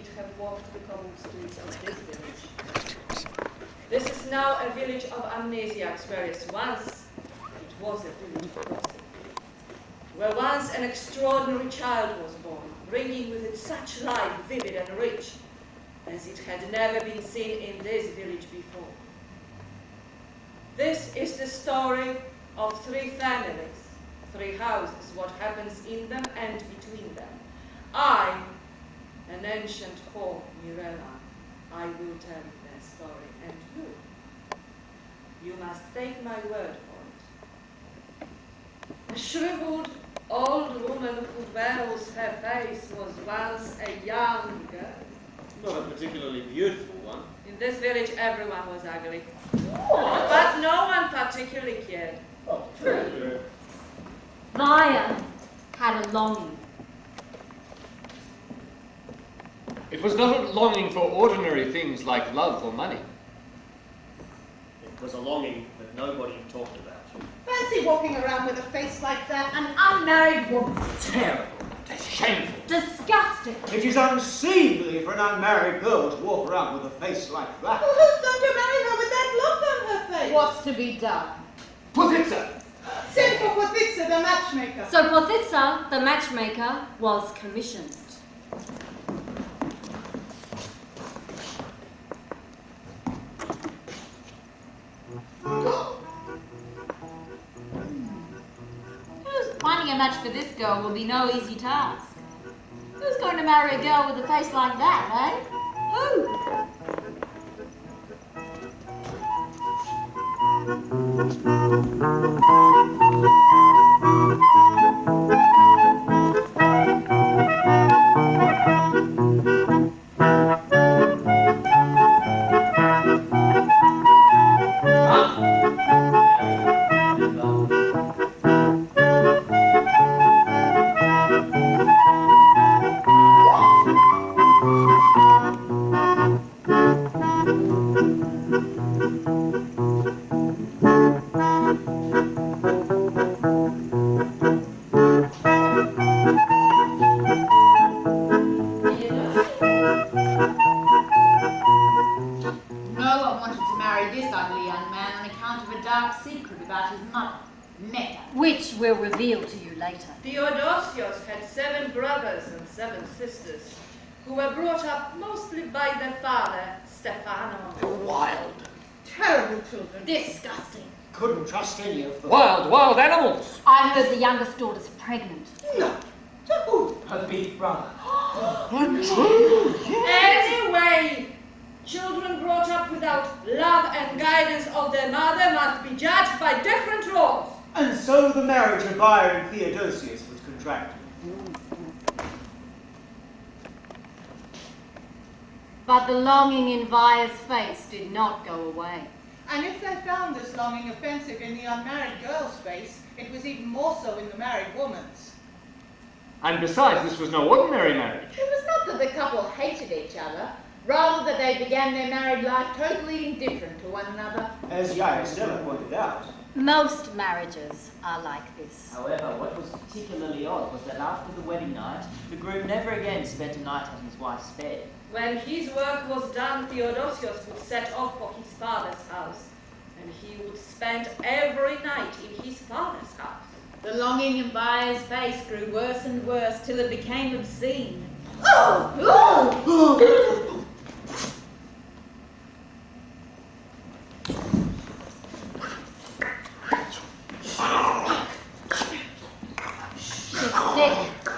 need have walked the cobbled streets of this village. This is now a village of amnesiacs, whereas once it was a village of gossip, where once an extraordinary child was born, bringing with it such life, vivid and rich, as it had never been seen in this village before. This is the story of 3 families, 3 houses, what happens in them and between them. I, an ancient whore, Mirella, I will tell you their story, and you must take my word for it. A shriveled old woman who veils her face was once a young girl. Not a particularly beautiful one. In this village, everyone was ugly. But no one particularly cared. Oh, true. Maya had a longing. It was not a longing for ordinary things like love or money. It was a longing that nobody talked about. Fancy walking around with a face like that. An unmarried woman. Terrible. Shameful. Disgusting. It is unseemly for an unmarried girl to walk around with a face like that. Well, who's going to marry her with that look on her face? What's to be done? Putitsa! Send for Potitsa, the matchmaker. So Potitsa, the matchmaker, was commissioned. Finding a match for this girl will be no easy task. Who's going to marry a girl with a face like that, eh? Who? We'll reveal to you later. Theodosios had 7 brothers and 7 sisters, who were brought up mostly by their father, Stefano. Wild. Terrible children. Disgusting. Couldn't trust any of them. Wild animals. I heard the youngest daughter's pregnant. No. To who? Her big brother. Untrue. Anyway, children brought up without love and guidance of their mother must be judged by different laws. And so the marriage of Via and Theodosios was contracted. But the longing in Via's face did not go away. And if they found this longing offensive in the unmarried girl's face, it was even more so in the married woman's. And besides, this was no ordinary marriage. It was not that the couple hated each other, rather that they began their married life totally indifferent to one another. As Yiorgos pointed out. Most marriages are like this. However, what was particularly odd was that after the wedding night, the groom never again spent a night at his wife's bed. When his work was done, Theodosios would set off for his father's house, and he would spend every night in his father's house. The longing in Via's face grew worse and worse till it became obscene.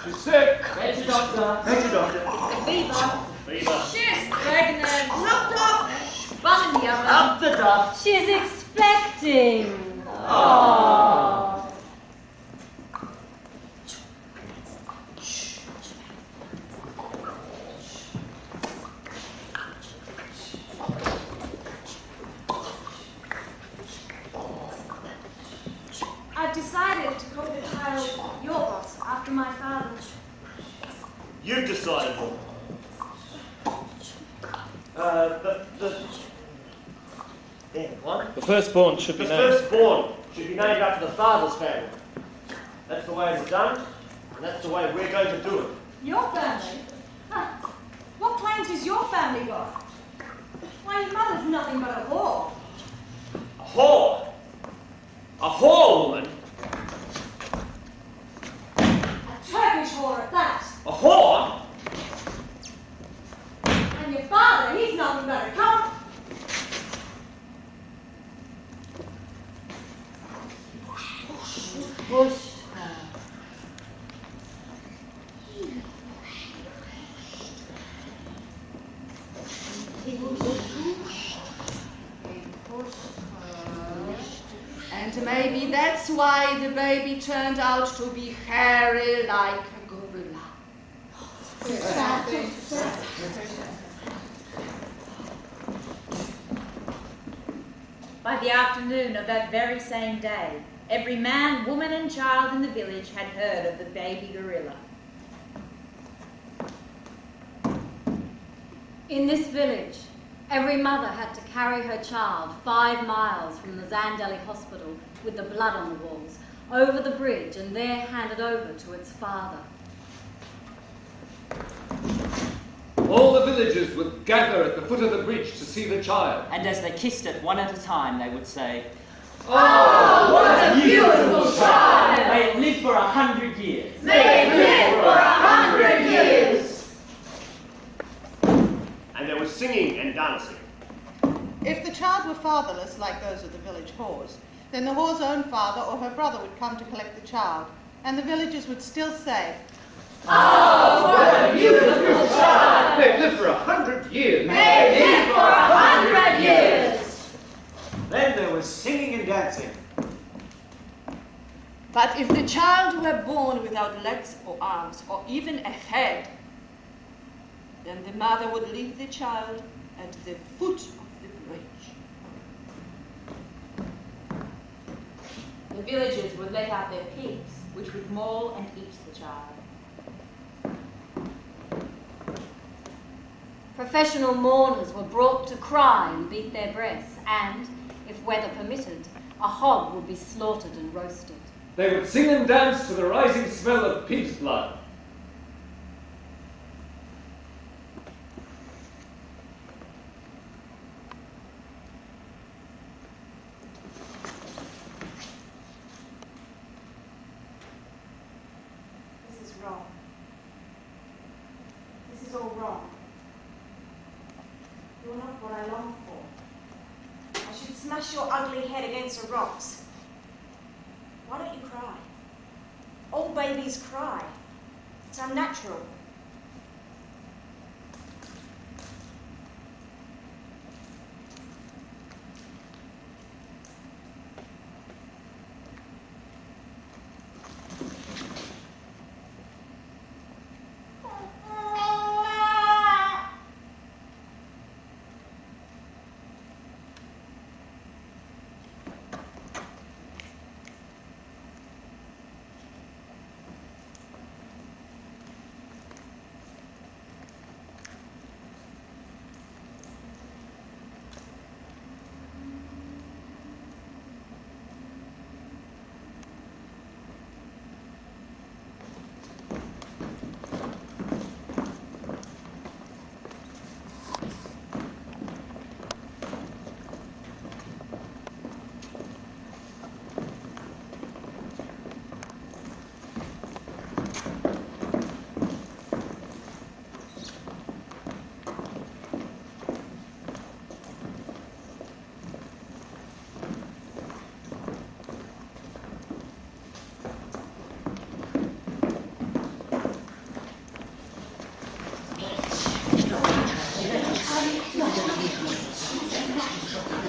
She's sick. Fetch a doctor. Fetch a doctor. Fever. She's pregnant. Knock, knock. Bun in the oven. Up the duff. She's expecting. Aww. I've decided to call the child Yiorgos after my father. You've decided what? The firstborn should be The named. firstborn should be named after the father's family. That's the way it's done, and that's the way we're going to do it. Your family? Huh. What What claims has your family got? Why, your mother's nothing but a whore. A whore? A whore, woman? A Turkish whore at that. A whore? And your father, he's nothing but a cunt. Push her. And maybe that's why the baby turned out to be hairy like a gorilla. By the afternoon of that very same day, every man, woman and child in the village had heard of the baby gorilla. In this village, every mother had to carry her child 5 miles from the Zandeli hospital with the blood on the walls, over the bridge, and there handed over to its father. All the villagers would gather at the foot of the bridge to see the child. And as they kissed it one at a time, they would say, Oh, what a beautiful child! "May it live for 100 years." May it live for 100 years! And there was singing and dancing. If the child were fatherless, like those of the village whores, then the whore's own father or her brother would come to collect the child, and the villagers would still say, Oh, what a beautiful child! They lived for 100 years. May it live for 100 years! Then there was singing and dancing. But if the child were born without legs or arms, or even a head, then the mother would leave the child at the foot of the bridge. The villagers would let out their pigs, which would maul and eat the child. Professional mourners were brought to cry and beat their breasts, and, if weather permitted, a hog would be slaughtered and roasted. They would sing and dance to the rising smell of pig's blood. This is wrong. This is all wrong. You're not what I long for. I should smash your ugly head against the rocks. Why don't you cry? All babies cry. It's unnatural.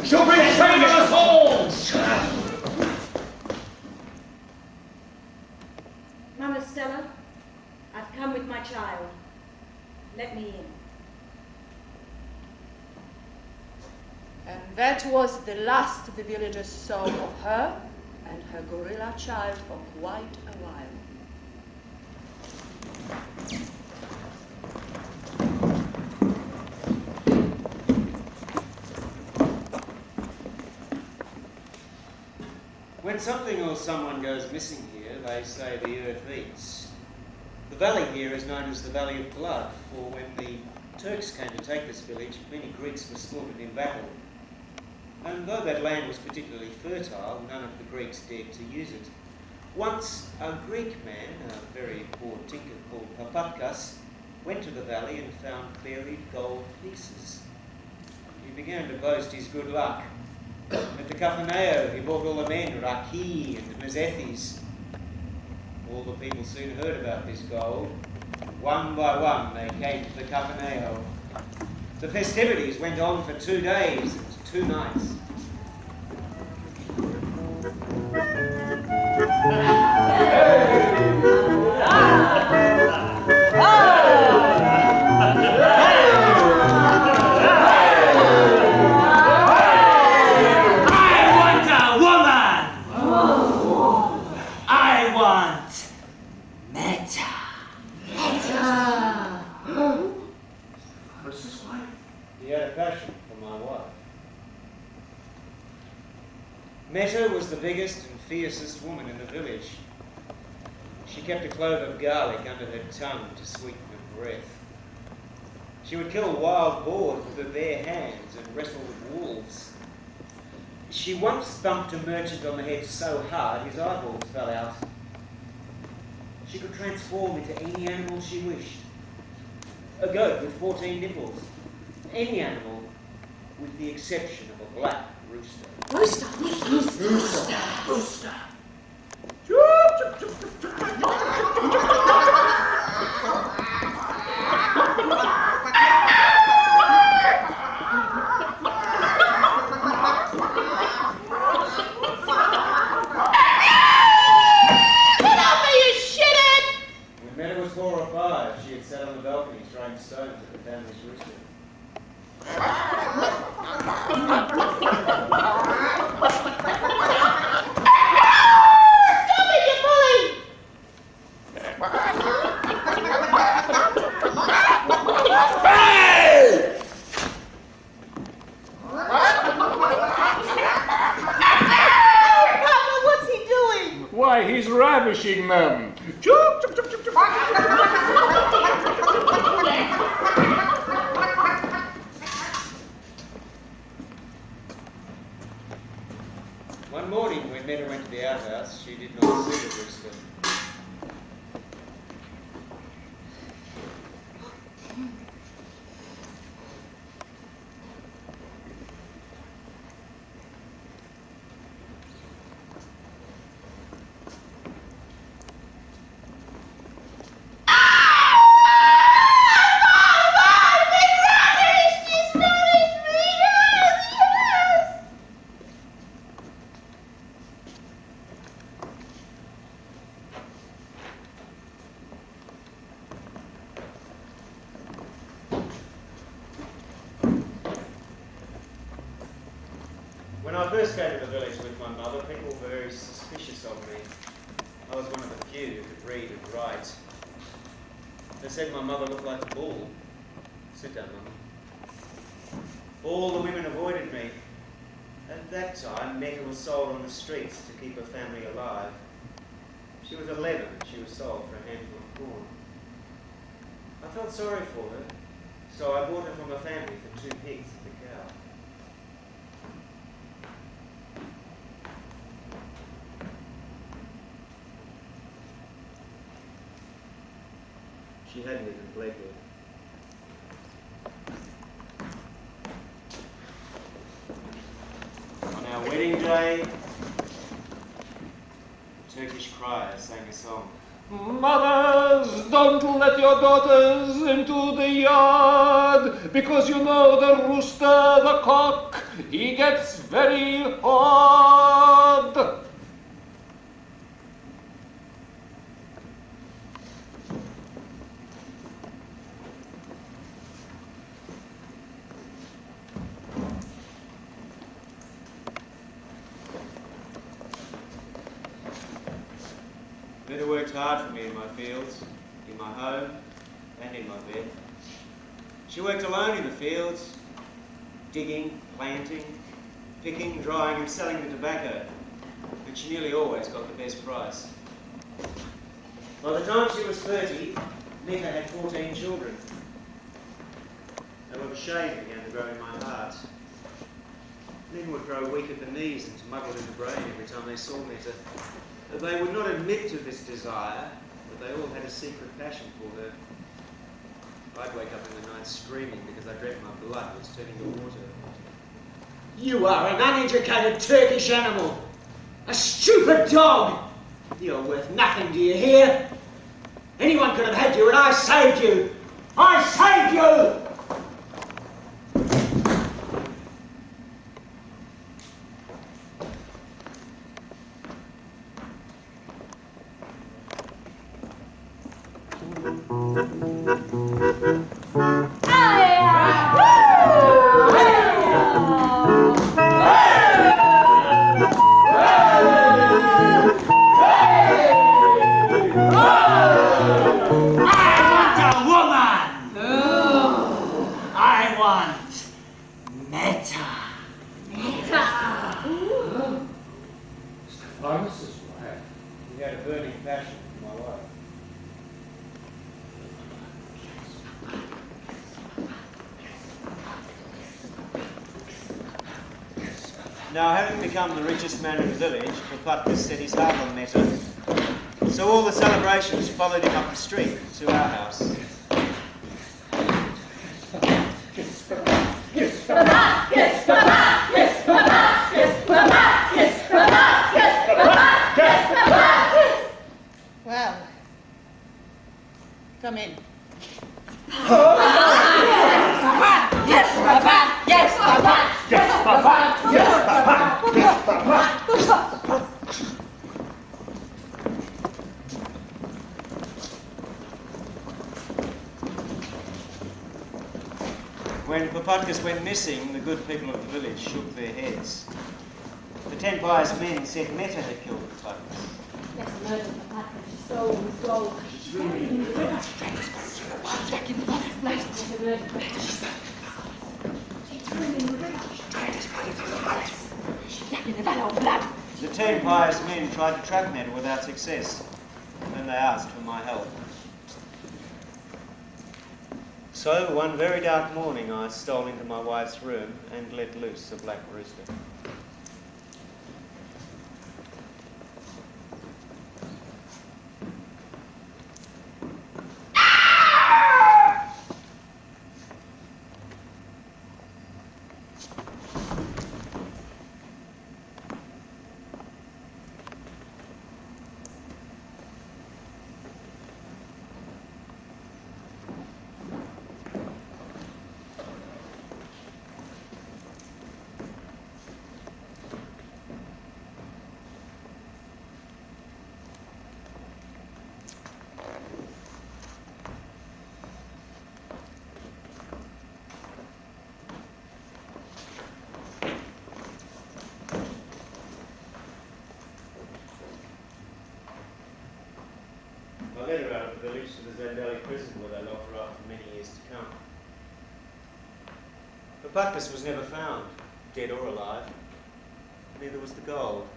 She'll bring shame on us all! Mama Stella, I've come with my child. Let me in. And that was the last the villagers saw of her and her gorilla child for quite a while. When something or someone goes missing here, they say the earth eats. The valley here is known as the Valley of Blood, for when the Turks came to take this village, many Greeks were slaughtered in battle. And though that land was particularly fertile, none of the Greeks dared to use it. Once a Greek man, a very poor tinker called Papatkas, went to the valley and found buried gold pieces. He began to boast his good luck. At the Kaphaneo, he brought all the men, Raki and Mezethis. All the people soon heard about this gold. One by one, they came to the Kaphaneo. The festivities went on for 2 days and 2 nights. Meta was the biggest and fiercest woman in the village. She kept a clove of garlic under her tongue to sweeten her breath. She would kill wild boars with her bare hands and wrestle with wolves. She once thumped a merchant on the head so hard his eyeballs fell out. She could transform into any animal she wished. A goat with 14 nipples. Any animal, with the exception of a black rooster. Rooster! When Meta was 4 or 5, she had sat on the balcony throwing stones at the family's rooster. Why, he's ravishing them. One morning when Meta went to the outhouse, she did not see the rooster. When I first came to the village with my mother, people were very suspicious of me. I was one of the few who could read and write. They said my mother looked like a bull. Sit down, Mum. All the women avoided me. At that time, Meta was sold on the streets to keep her family alive. She was 11 and she was sold for a handful of corn. I felt sorry for her, so I bought her from a family for 2 pigs and a cow. She hadn't even bled yet. On our wedding day, Turkish criers sang a song. Mothers, don't let your daughters into the yard, because you know the rooster, the cock, he gets very hard. Meta worked hard for me in my fields, in my home, and in my bed. She worked alone in the fields, digging, planting, picking, drying, and selling the tobacco, and she nearly always got the best price. By the time she was 30, Meta had 14 children. However, shame began to grow in my heart. Men would grow weak at the knees and muggled in the brain every time they saw Meta. They would not admit to this desire, but they all had a secret passion for her. I'd wake up in the night screaming because I dreamt my blood was turning to water. You are an uneducated Turkish animal. A stupid dog. You're worth nothing, do you hear? Anyone could have had you and I saved you. I saved you! He had a burning passion for my wife. Now, having become the richest man in the village, Papatkas set his heart on Meta. So all the celebrations followed him up the street to our house. Well, come in. Yes, Papa! Yes, Papa! Yes, Papa! Yes, Papa! When Papatkas went missing, the good people of the village shook their heads. The 10 pious men said Meta had killed Papatkas. Let's murder Papatkas. Stole. The 10 pious men tried to trap Meta without success, and then they asked for my help. So, one very dark morning, I stole into my wife's room and let loose a black rooster. I led her out of the village to the Zandali prison where they locked her up for many years to come. Papatkas was never found, dead or alive. Neither was the gold.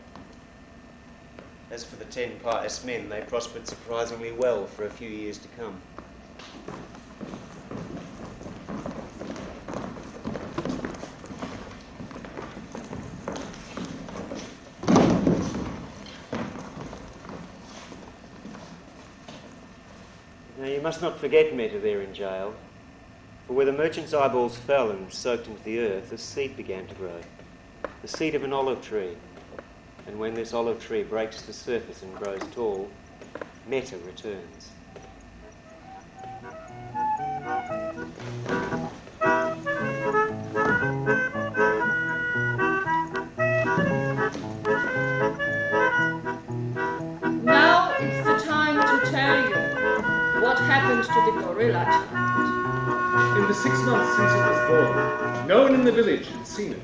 As for the 10 pious men, they prospered surprisingly well for a few years to come. Now, you must not forget Meta there in jail, for where the merchant's eyeballs fell and soaked into the earth, a seed began to grow, the seed of an olive tree. And when this olive tree breaks the surface and grows tall, Meta returns. Now it's the time to tell you what happened to the gorilla child. In the 6 months since it was born, no one in the village had seen it.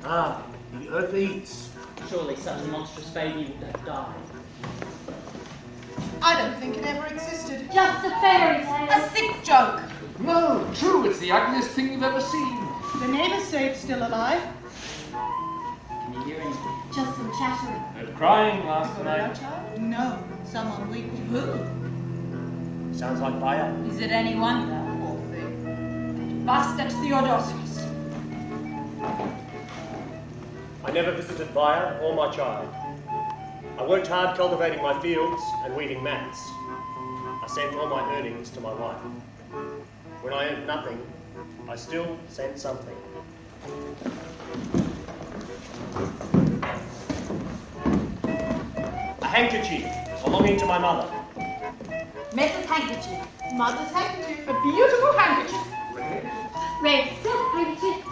Ah, the earth eats. Surely such a monstrous baby would have died. I don't think it ever existed. Just a fairy tale. A sick joke. No, true, it's the ugliest thing you've ever seen. The neighbours say it's still alive. Can you hear anything? Just some chattering. And crying last Gorilla night. child? No, someone weeping. Sounds like Bayer. Is it any wonder? Poor thing. Bastard Theodosios. I never visited Via or my child. I worked hard cultivating my fields and weaving mats. I sent all my earnings to my wife. When I earned nothing, I still sent something. A handkerchief belonging to my mother. Mrs. Handkerchief. Mother's handkerchief, a beautiful handkerchief. Red silk handkerchief.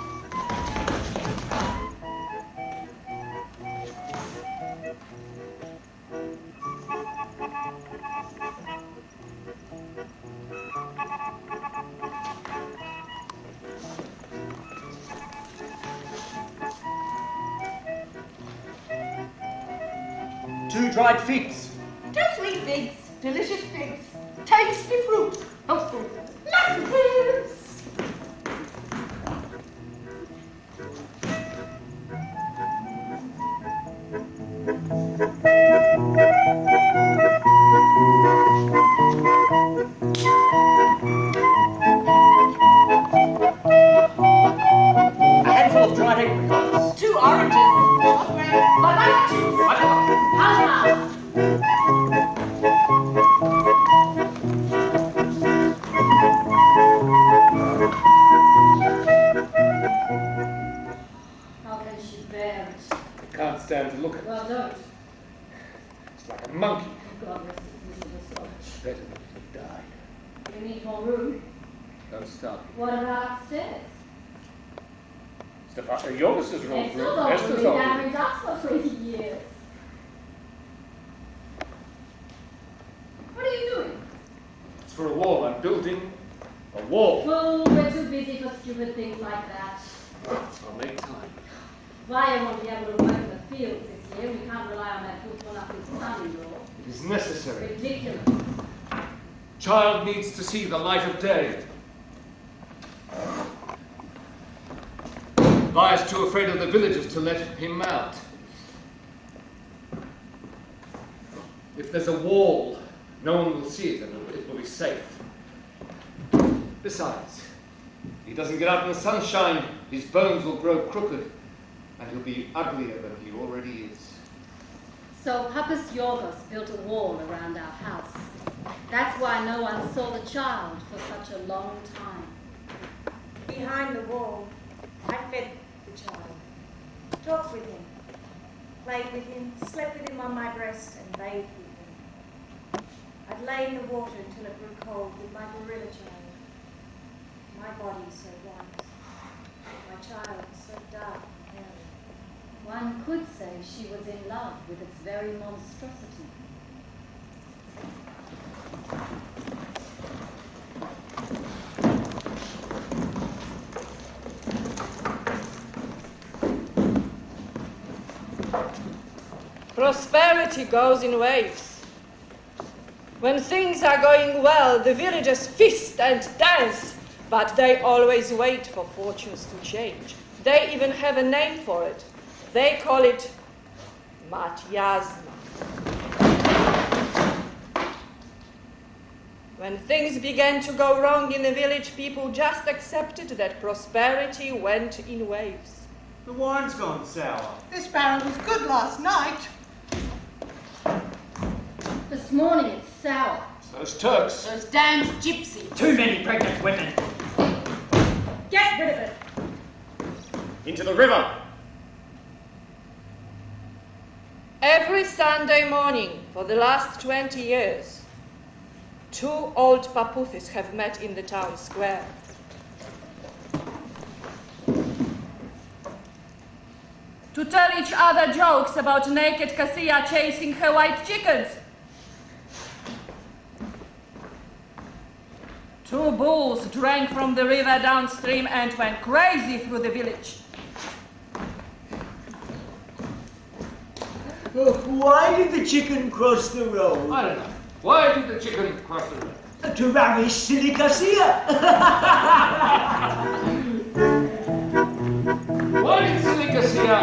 Two dried figs. Just sweet figs. Delicious figs. Tasty fruit. Oh, fruit. Lots of figs. A handful of dried apricots. 2 oranges. Banana juice. How can she bear it? I can't stand to look at it. Well, don't. It's like a monkey. God rest its miserable soul. It's better than if it died. You need more room. Don't start. What about upstairs? Yiorgos' room. Esther's Esther's been old down room. with us for 20 years. What are you doing? It's for a wall. I'm building a wall. Well, we're too busy for stupid things like that. I'll make time. Via won't be able to work in the fields this year. We can't rely on that football up his son-in-law. It is necessary. Ridiculous. Child needs to see the light of day. Via's too afraid of the villagers to let him out. If there's a wall, no one will see it and it will be safe. Besides, if he doesn't get out in the sunshine, his bones will grow crooked and he'll be uglier than he already is. So Papas Yiorgos built a wall around our house. That's why no one saw the child for such a long time. Behind the wall, I fed the child, talked with him, played with him, slept with him on my breast, and bathed with him. I'd lay in the water until it grew cold with my gorilla child. My body so white, my child so dark and hairy. One could say she was in love with its very monstrosity. Prosperity goes in waves. When things are going well, the villagers feast and dance, but they always wait for fortunes to change. They even have a name for it. They call it Matyazma. When things began to go wrong in the village, people just accepted that prosperity went in waves. The wine's gone sour. This barrel was good last night. This morning it's sour. Those Turks. Those damned gypsies. Too many pregnant women. Get rid of it. Into the river. Every Sunday morning for the last 20 years, 2 old papouthes have met in the town square. To tell each other jokes about naked Cassia chasing her white chickens. 2 bulls drank from the river downstream and went crazy through the village. Why did the chicken cross the road? I don't know. Why did the chicken cross the road? To ravish silly Cassia. Why did silly Cassia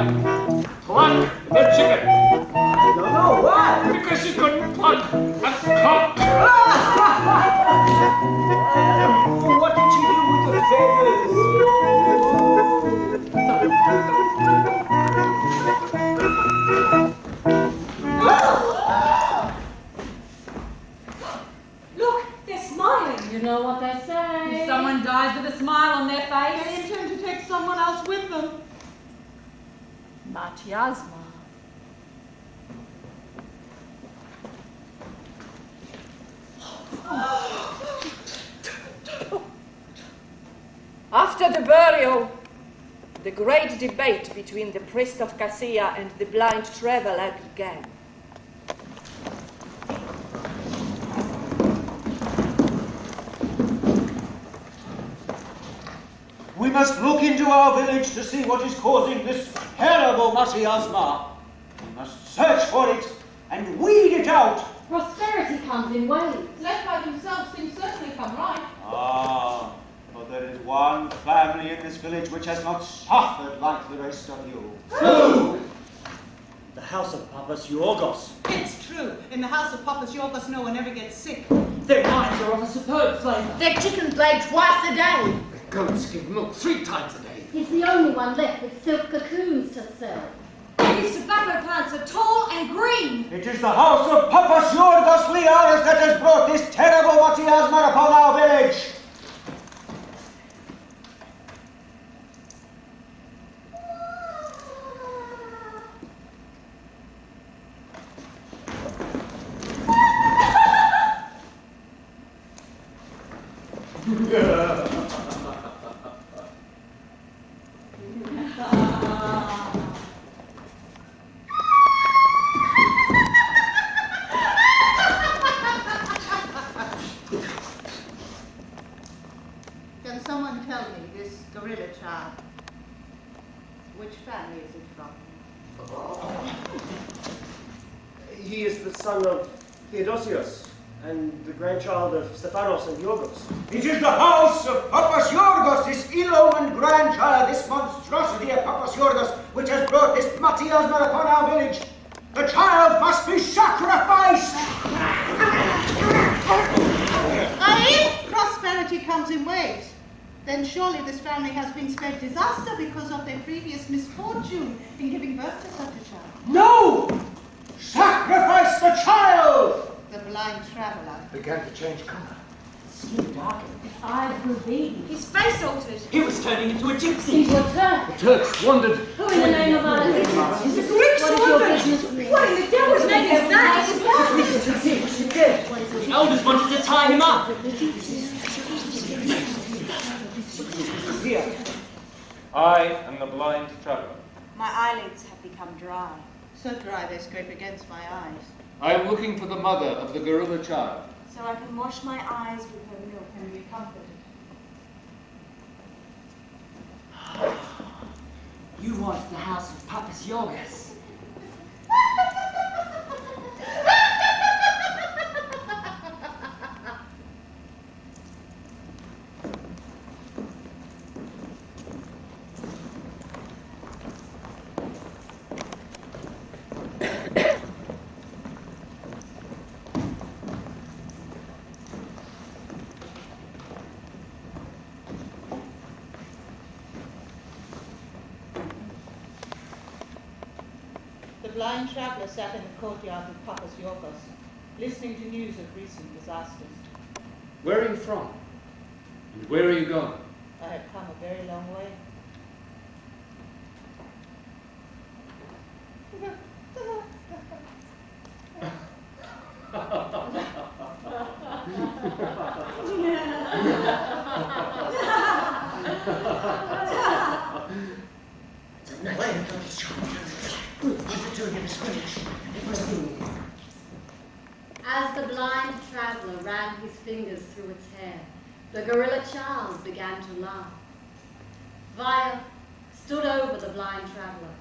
pluck the chicken? I don't know why. Because she couldn't pluck a cock. What did she do with the feathers? know what they say. If someone dies with a smile on their face, They intend to take someone else with them. Matyasma. After the burial, the great debate between the priest of Cassia and the blind traveler began. We must look into our village to see what is causing this terrible miasma. We must search for it and weed it out. Prosperity comes in waves. Led by themselves, things certainly come right. Ah, but there is one family in this village which has not suffered like the rest of you. Who? The house of Papas Yiorgos. It's true. In the house of Papas Yiorgos, no one ever gets sick. Their wines are of a superb flavour. their chickens lay twice a day. Goats give milk 3 times a day. He's the only one left with silk cocoons to sell. These tobacco plants are tall and green. It is the house of Papas Yiorgos Liaras that has brought this terrible miasma upon our village. Can someone tell me, this gorilla child, which family is it from? He is the son of Theodosios and the grandchild of Stephanos and Yiorgos. It is the house of Papas Yiorgos, this ill-omened grandchild, this monstrosity of Papas Yiorgos, which has brought this miasma upon our village. The child must be sacrificed! If prosperity comes in waves, then surely this family has been spared disaster because of their previous misfortune in giving birth to such a child. No! Sacrifice the child! The blind traveller. Began to change colour. Skin darkened. His eyes grew beady. His face altered. He was turning into a gypsy. Into a Turk. The Turks wondered. Who in the name of Allah is it? He's a Greek What is your soldier. business with me? What in the devil's name is that? She did. The elders wanted to tie him up. Here. I am the blind traveller. My eyelids have become dry. So dry they scrape against my eyes. I am looking for the mother of the gorilla child. So I can wash my eyes with her milk and be comforted. You want the house of Papas Yiorgos. The blind traveller sat in the courtyard of Papas Yiorgos, listening to news of recent disasters. Where are you from? And where are you going? I have come a very long way. As the blind traveller ran his fingers through its hair, the gorilla child began to laugh. Via stood over the blind traveller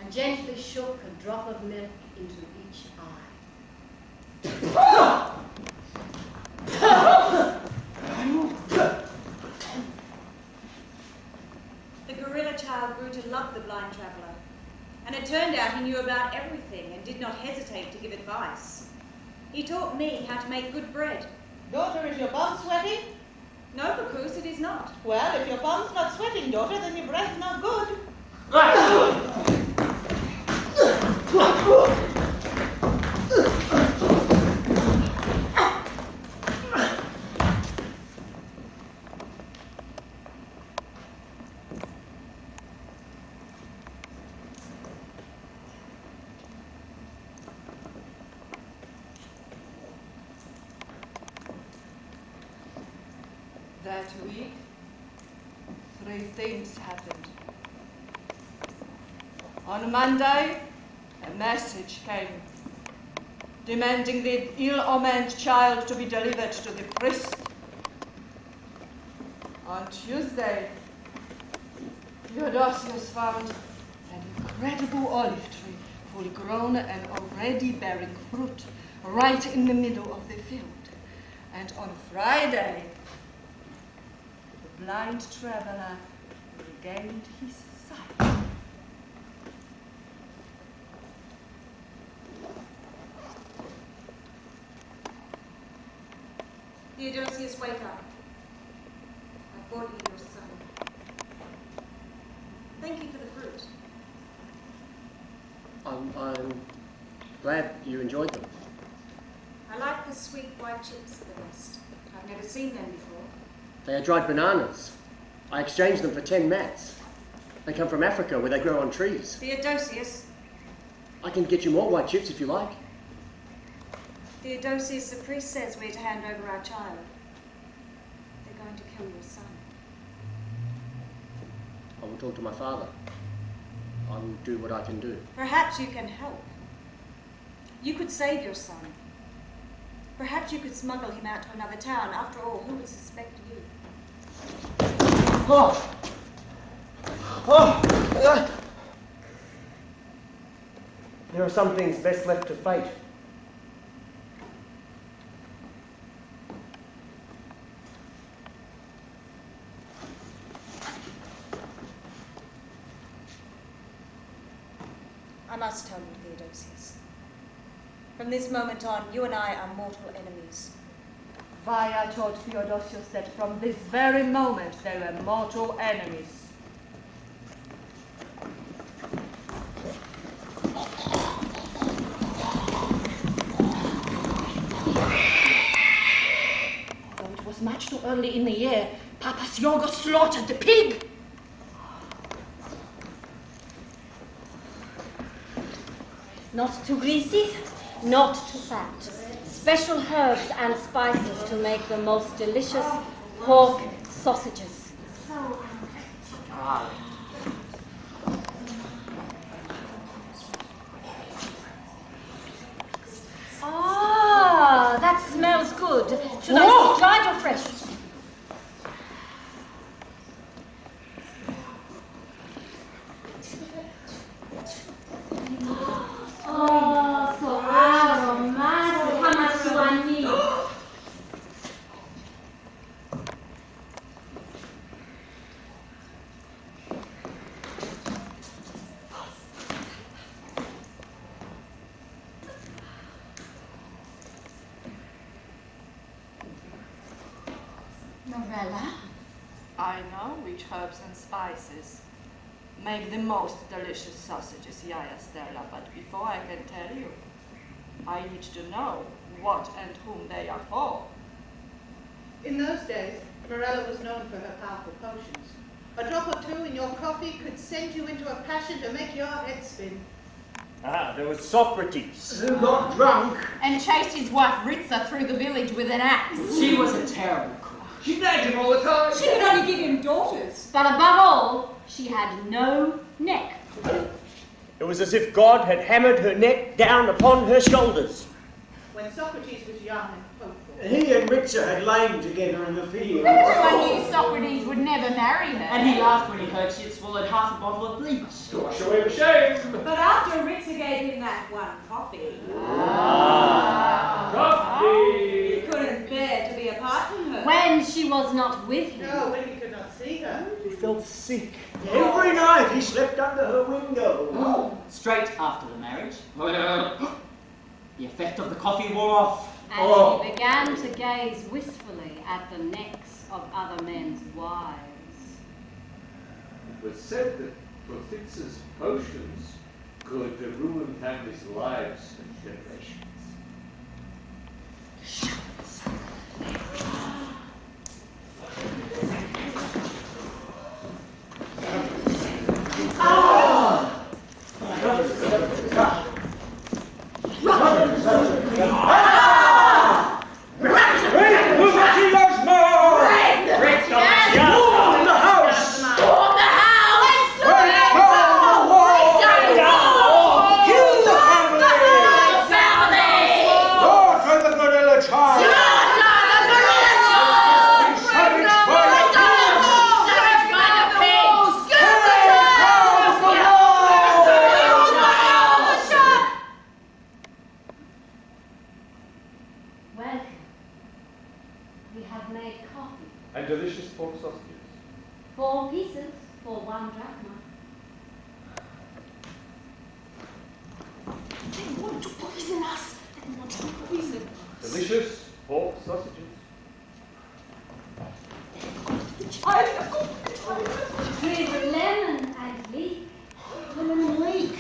and gently shook a drop of milk into each eye. The gorilla child grew to love the blind traveller, and it turned out he knew about everything and did not hesitate to give advice. He taught me how to make good bread. Daughter, is your bum sweating? No, Bakus, it is not. Well, if your bum's not sweating, daughter, then your bread's not good. That week, 3 things happened. On Monday, a message came demanding the ill-omened child to be delivered to the priest. On Tuesday, Theodosios found an incredible olive tree, full grown and already bearing fruit, right in the middle of the field. And on Friday, the blind traveler regained his sight. Theodosios, wake up. I brought you your son. Thank you for the fruit. I'm glad you enjoyed them. I like the sweet white chips the best. I've never seen them before. They are dried bananas. I exchanged them for 10 mats. They come from Africa, where they grow on trees. Theodosios. I can get you more white chips if you like. Theodosios, the priest says we're to hand over our child. They're going to kill your son. I will talk to my father. I will do what I can do. Perhaps you can help. You could save your son. Perhaps you could smuggle him out to another town. After all, who would suspect you? There are some things best left to fate. I must tell you, Theodosios. From this moment on, you and I are mortal enemies. Vaya told Theodosios that from this very moment they were mortal enemies. Though it was much too early in the year, Papa's Yiorgos slaughtered the pig. Not too greasy, not too fat. Special herbs and spices to make the most delicious pork sausages. Ah, that smells good. Should I use dried or fresh? Oh, so aromatic. How much do I need? Mirella? I know which herbs and spices make the most delicious sausages, Yaya Stella, but before I can tell you, I need to know what and whom they are for. In those days, Mirella was known for her powerful potions. A drop or two in your coffee could send you into a passion to make your head spin. Ah, there was Socrates. Who got drunk? And chased his wife Ritza through the village with an axe. She was a terrible cook. She nagged him all the time. She could only give him daughters. But above all, she had no neck. It was as if God had hammered her neck down upon her shoulders. When Socrates was young and hopeful. He and Ritza had lain together in the field. Everyone knew Socrates would never marry her. And he laughed when he heard she had swallowed half a bottle of bleach. Wash away the shame. But after Ritza gave him that one coffee, Coffee. he couldn't bear to be apart from her. When she was not with him. No, when he could not see her. He felt sick. Every night he slept under her window. Straight after the marriage, the effect of the coffee wore off. And he began to gaze wistfully at the necks of other men's wives. It was said that Profitza's potions could ruin families' lives and generations. Welcome. We have made coffee. And delicious pork sausages. 4 pieces for 1 drachma. They want to poison us. They want to poison us. Delicious pork sausages. With lemon and leek. Lemon and leek.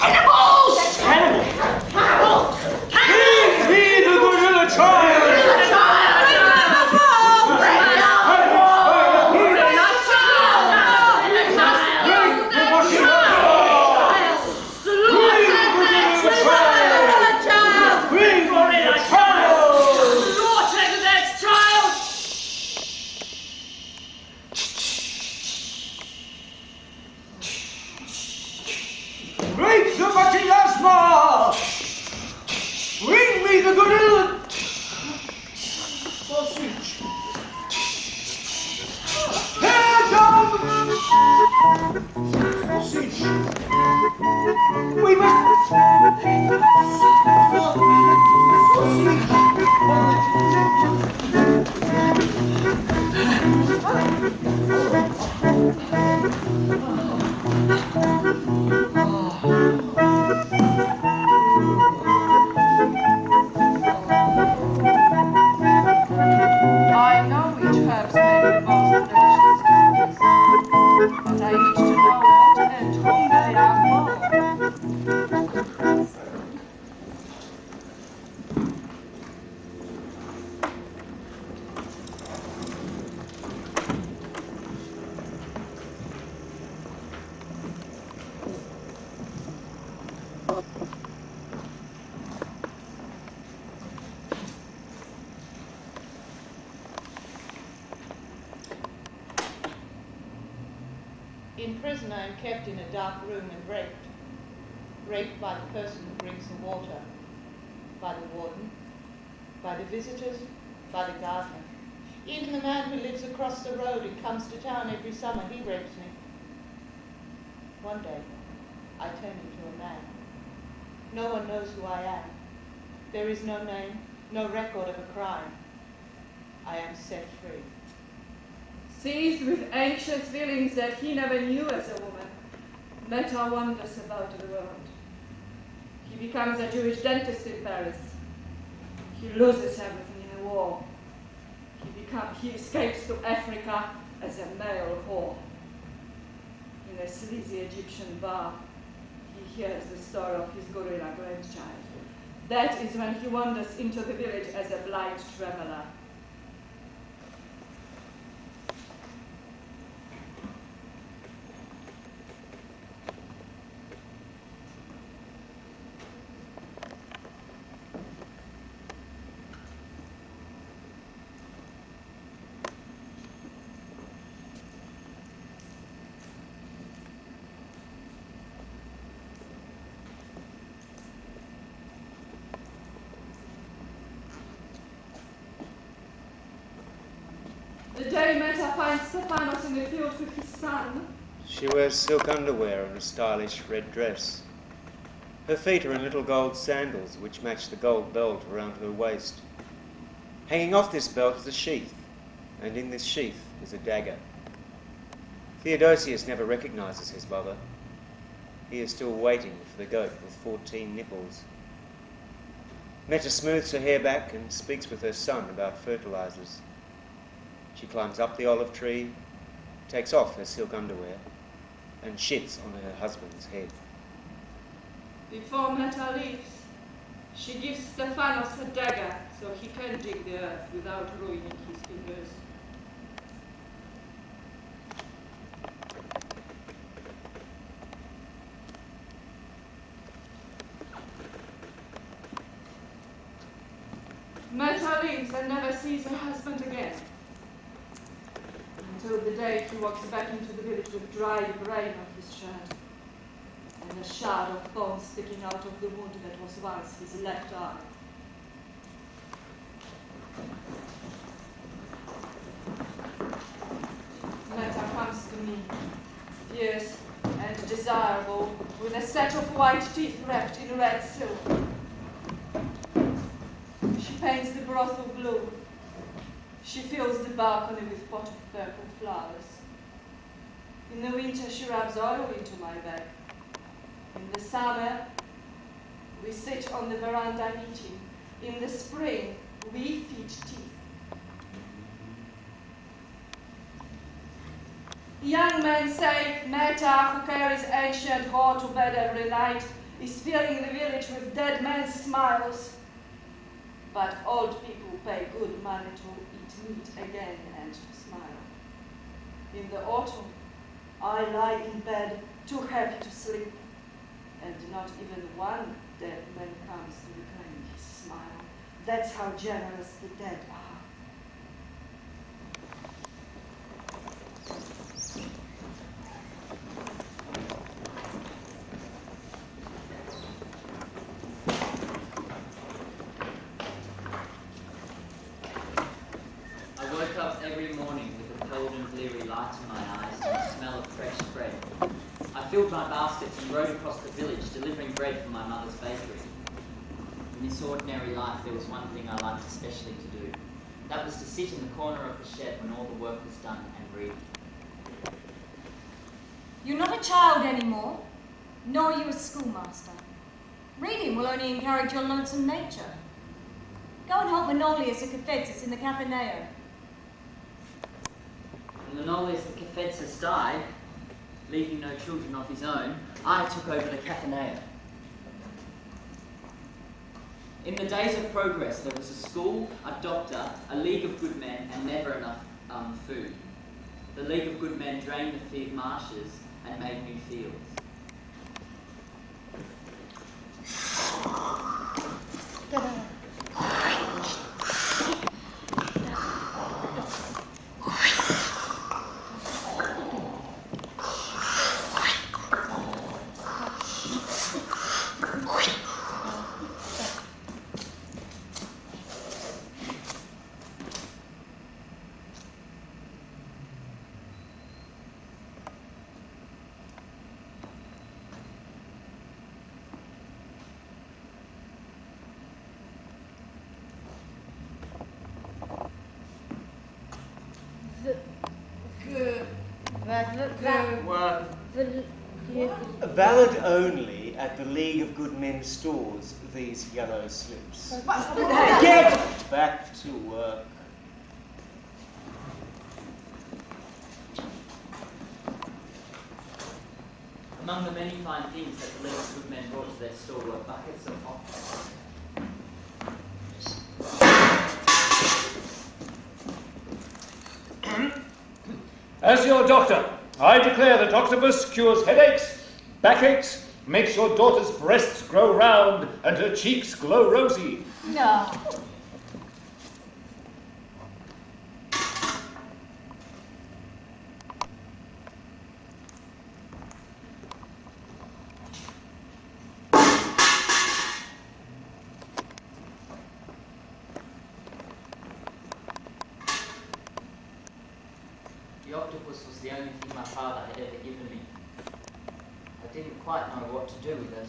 Animals! Animals! Cannibals! Leave me the gorilla child! Break the Bachilasma! Bring me the gorilla sausage! Hair dog! Sausage! We must... I know which herbs make the most delicious sausages, but I need to know what and whom they are for. In prison, I am kept in a dark room and raped. Raped by the person who brings the water, by the warden, by the visitors, by the gardener. Even the man who lives across the road and comes to town every summer, he rapes me. One day, I turn into a man. No one knows who I am. There is no name, no record of a crime. I am set free. Seized with anxious feelings that he never knew as a woman, Meta wanders about the world. He becomes a Jewish dentist in Paris. He loses everything in a war. He escapes to Africa as a male whore. In a sleazy Egyptian bar, he hears the story of his gorilla grandchild. That is when he wanders into the village as a blind traveler. The day Meta finds Stephanos in the field with his son. She wears silk underwear and a stylish red dress. Her feet are in little gold sandals which match the gold belt around her waist. Hanging off this belt is a sheath, and in this sheath is a dagger. Theodosios never recognises his mother. He is still waiting for the goat with 14 nipples. Meta smooths her hair back and speaks with her son about fertilisers. She climbs up the olive tree, takes off her silk underwear, and shits on her husband's head. Before Meta leaves, she gives Stephanos a dagger so he can dig the earth without ruining his fingers. Meta leaves and never sees her husband again. Until the day he walks back into the village with dry brain on his shirt and a shard of bone sticking out of the wound that was once his left eye. Meta comes to me, fierce and desirable, with a set of white teeth wrapped in red silk. She paints the brothel blue. She fills the balcony with pot of purple flowers. In the winter, she rubs oil into my back. In the summer, we sit on the veranda eating. In the spring, we feed teeth. Young men say Meta, who carries ancient whore to bed every night, is filling the village with dead men's smiles. But old people pay good money to eat meat again and to smile. In the autumn, I lie in bed, too happy to sleep, and not even one dead man comes to reclaim his smile. That's how generous the dead are. I woke up every morning with a cold and bleary light in my eyes and the smell of fresh bread. I filled my baskets and rode across the village, delivering bread from my mother's bakery. In this ordinary life, there was one thing I liked especially to do. That was to sit in the corner of the shed when all the work was done and read. You're not a child anymore, nor are you a schoolmaster. Reading will only encourage your lonesome nature. Go and help Manolius the Caphexis in the Caphaneo. When Manolius the Caphexis died, leaving no children of his own, I took over the Caphaneo. In the days of progress, there was a school, a doctor, a league of good men, and never enough food. The league of good men drained the field marshes and made new fields. Valid only at the League of Good Men stores, these yellow slips. Get back to work. Among the many fine things that the League of Good Men brought to their store were buckets of hops. As your doctor, I declare that octopus cures headaches, backaches, makes your daughter's breasts grow round and her cheeks glow rosy. No. The octopus was the only thing my father had ever given me. I didn't quite know what to do with it,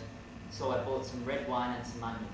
so I bought some red wine and some onions.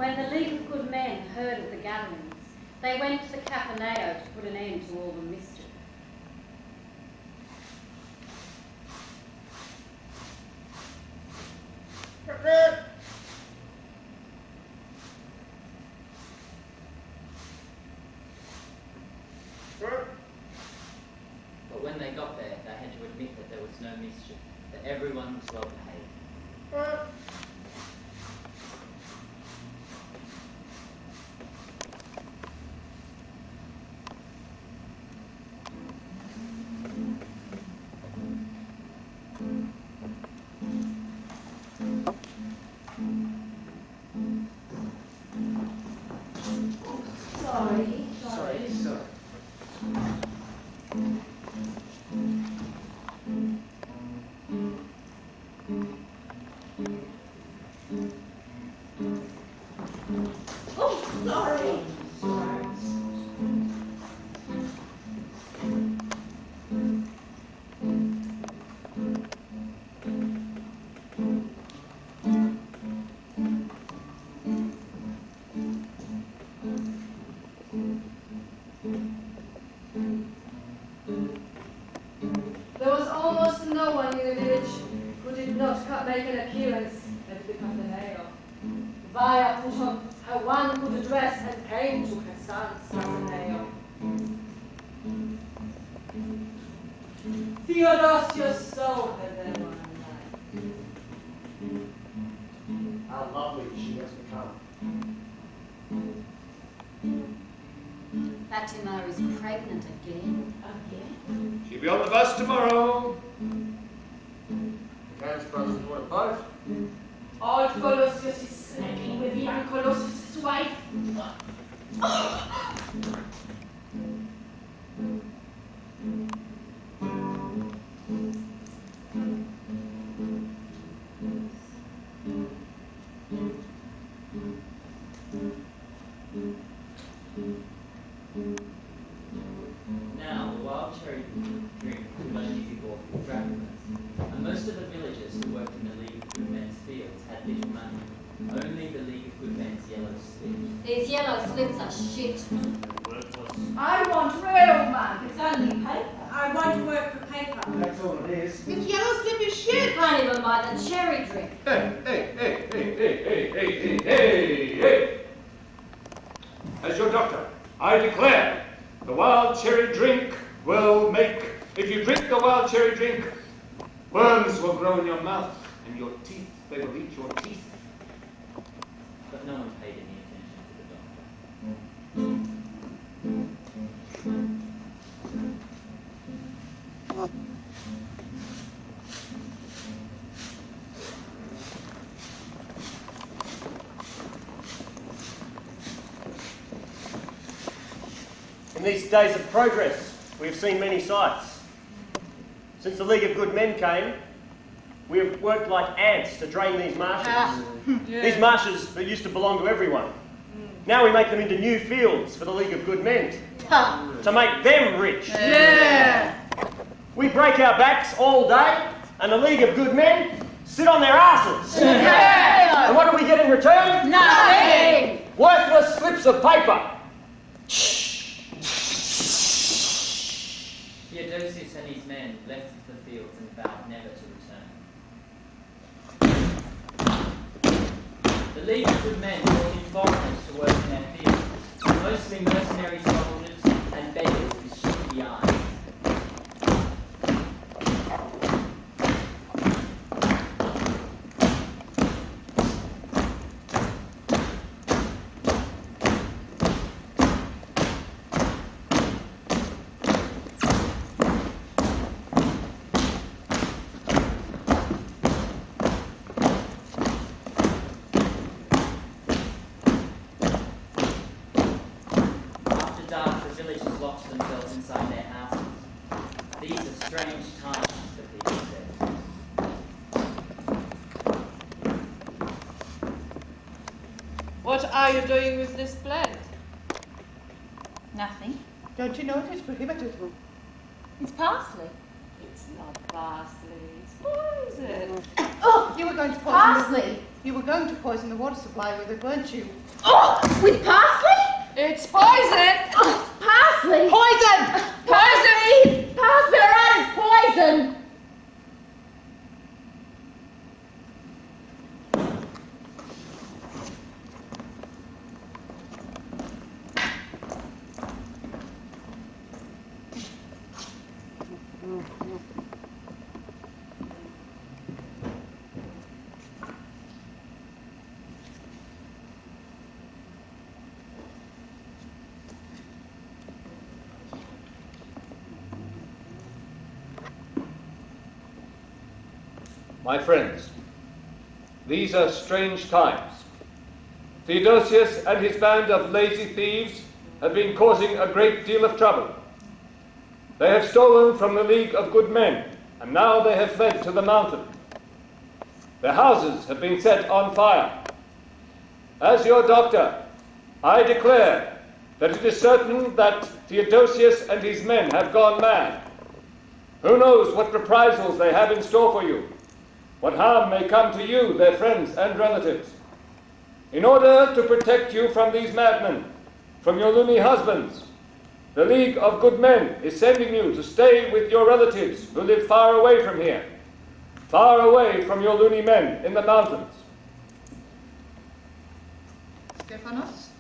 When the League of Good Men heard of the gatherings, they went to the Cafaneo to put an end to all the mischief. But when they got there, they had to admit that there was no mischief, that everyone was well behaved. There was almost no one in the village who did not make an appearance at the Cafaneo. Via put on her one good dress and came to her son's Cafaneo. Theodosios saw her there one night. How lovely she has become. Fatima is pregnant again. She'll be on the bus tomorrow. The Games brothers want a boat. Old Colossus is sleeping with young Colossus' wife. Now, the wild cherry drink could only be bought for drachmas, and most of the villagers who worked in the League of Good Men's fields had little money. Only the League of Good Men's yellow slip. These yellow slips are shit. I want real man. It's only paper. I want to work for paper. That's all it is. It's yellow slip is shit. Can't even buy the cherry drink. Hey. As your doctor, I declare the wild cherry drink will make, if you drink the wild cherry drink, worms will grow in your mouth and your teeth, they will eat your teeth. But no one paid any attention to the doctor. In these days of progress, we have seen many sights. Since the League of Good Men came, we have worked like ants to drain these marshes. These marshes that used to belong to everyone. Now we make them into new fields for the League of Good Men, to make them rich. Yeah. We break our backs all day, and the League of Good Men sit on their asses. Yeah. And what do we get in return? Nothing. Worthless slips of paper. Theodosios and his men left the fields and vowed never to return. The League of Good Men brought in foreigners to work in their fields, mostly mercenary soldiers and beggars with shifty eyes. What are you doing with this plant? Nothing. Don't you know it is prohibited? It's parsley. It's not parsley. It's poison. Oh, you were going to poison Parsley. You were going to poison the water supply with it, weren't you? Oh, with parsley? It's poison! Oh, parsley! Poison! Parsley! Parsley, all right, it's poison! My friends, these are strange times. Theodosios and his band of lazy thieves have been causing a great deal of trouble. They have stolen from the League of Good Men, and now they have fled to the mountain. Their houses have been set on fire. As your doctor, I declare that it is certain that Theodosios and his men have gone mad. Who knows what reprisals they have in store for you? What harm may come to you, their friends and relatives? In order to protect you from these madmen, from your loony husbands, the League of Good Men is sending you to stay with your relatives who live far away from here, far away from your loony men in the mountains. Stephanos?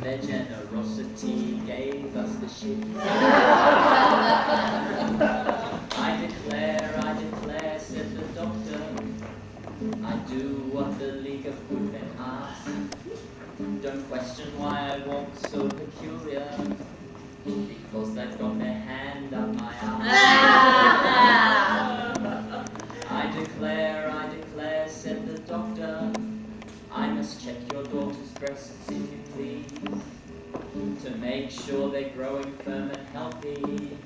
Their generosity gave us the ship. I declare, said the doctor, I do what the League of Good Men ask. Don't question why I walk so peculiar, because they've got their hand up my arm. I declare, said the doctor, I must check your daughter's breasts, if you please, to make sure they're growing firm and healthy.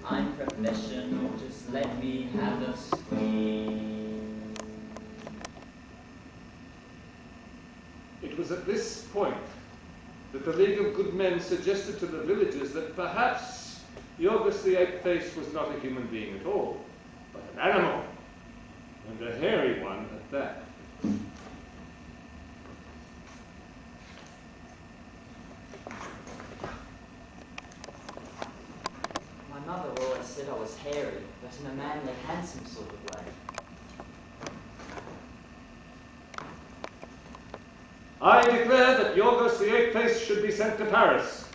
I'm professional, just let me have a squeeze. It was at this point that the League of Good Men suggested to the villagers that perhaps Yiorgos the Apeface was not a human being at all, but an animal, and a hairy one at that. My mother always said I was hairy, but in a manly, handsome sort of way. I declare that Yiorgos the Apeface should be sent to Paris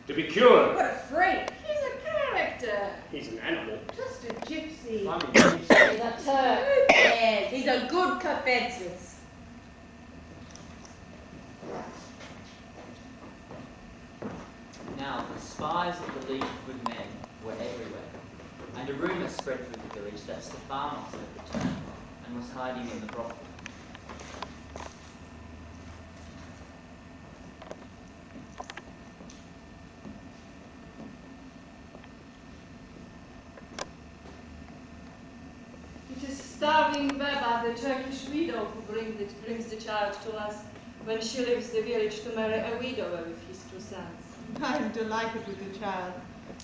to be cured. What a freak! He's a character. He's an animal. Just a gypsy. I'm a gypsy. He's a Turk. Yes, he's a good Kafetsis. Now, the spies of the League of Good Men were everywhere, and a rumour spread through the village that Stephanos had returned and was hiding in the brothel. It is starving Beba, the Turkish widow, who brings the child to us. when she leaves the village to marry a widower with his 2 sons. I am delighted with the child.